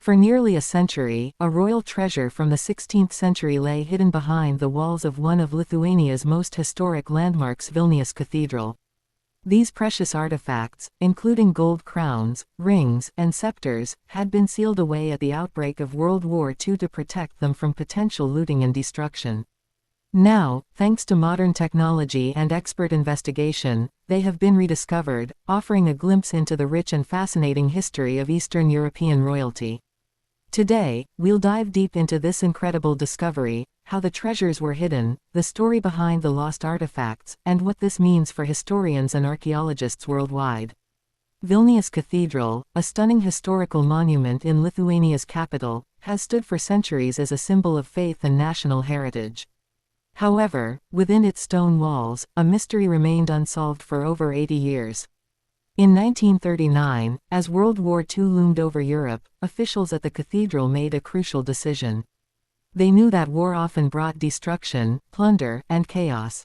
For nearly a century, a royal treasure from the 16th century lay hidden behind the walls of one of Lithuania's most historic landmarks, Vilnius Cathedral. These precious artifacts, including gold crowns, rings, and scepters, had been sealed away at the outbreak of World War II to protect them from potential looting and destruction. Now, thanks to modern technology and expert investigation, they have been rediscovered, offering a glimpse into the rich and fascinating history of Eastern European royalty. Today, we'll dive deep into this incredible discovery, how the treasures were hidden, the story behind the lost artifacts, and what this means for historians and archaeologists worldwide. Vilnius Cathedral, a stunning historical monument in Lithuania's capital, has stood for centuries as a symbol of faith and national heritage. However, within its stone walls, a mystery remained unsolved for over 80 years. In 1939, as World War II loomed over Europe, officials at the cathedral made a crucial decision. They knew that war often brought destruction, plunder, and chaos.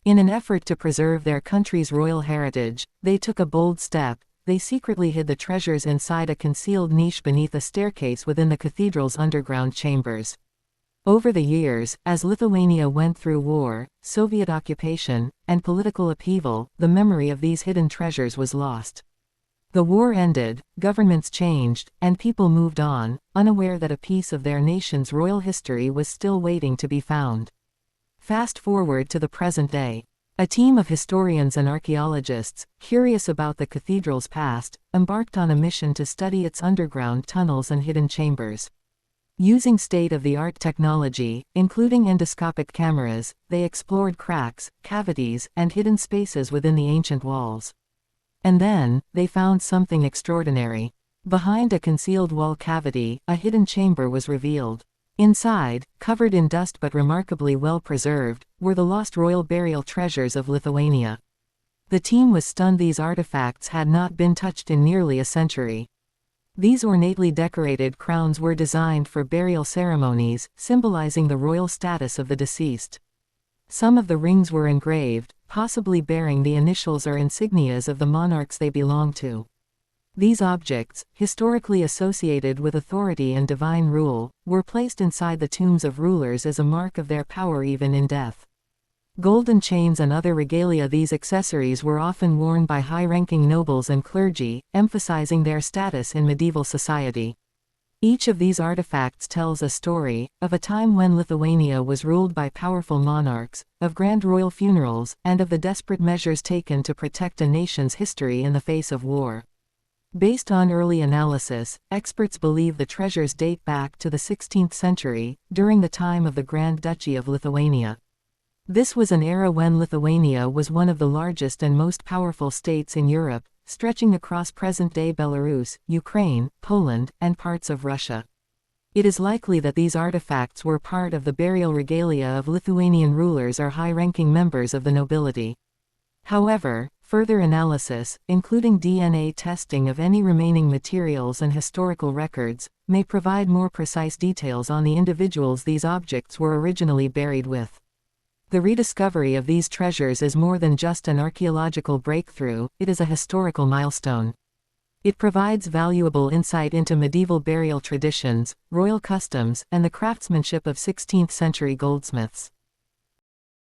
In an effort to preserve their country's royal heritage, they took a bold step. They secretly hid the treasures inside a concealed niche beneath a staircase within the cathedral's underground chambers. Over the years, as Lithuania went through war, Soviet occupation, and political upheaval, the memory of these hidden treasures was lost. The war ended, governments changed, and people moved on, unaware that a piece of their nation's royal history was still waiting to be found. Fast forward to the present day. A team of historians and archaeologists, curious about the cathedral's past, embarked on a mission to study its underground tunnels and hidden chambers. Using state-of-the-art technology, including endoscopic cameras, they explored cracks, cavities, and hidden spaces within the ancient walls. And then, they found something extraordinary. Behind a concealed wall cavity, a hidden chamber was revealed. Inside, covered in dust but remarkably well preserved, were the lost royal burial treasures of Lithuania. The team was stunned. These artifacts had not been touched in nearly a century. These ornately decorated crowns were designed for burial ceremonies, symbolizing the royal status of the deceased. Some of the rings were engraved, possibly bearing the initials or insignias of the monarchs they belonged to. These objects, historically associated with authority and divine rule, were placed inside the tombs of rulers as a mark of their power even in death. Golden chains and other regalia. These accessories were often worn by high-ranking nobles and clergy, emphasizing their status in medieval society. Each of these artifacts tells a story, of a time when Lithuania was ruled by powerful monarchs, of grand royal funerals, and of the desperate measures taken to protect a nation's history in the face of war. Based on early analysis, experts believe the treasures date back to the 16th century, during the time of the Grand Duchy of Lithuania. This was an era when Lithuania was one of the largest and most powerful states in Europe, stretching across present-day Belarus, Ukraine, Poland, and parts of Russia. It is likely that these artifacts were part of the burial regalia of Lithuanian rulers or high-ranking members of the nobility. However, further analysis, including DNA testing of any remaining materials and historical records, may provide more precise details on the individuals these objects were originally buried with. The rediscovery of these treasures is more than just an archaeological breakthrough, it is a historical milestone. It provides valuable insight into medieval burial traditions, royal customs, and the craftsmanship of 16th-century goldsmiths.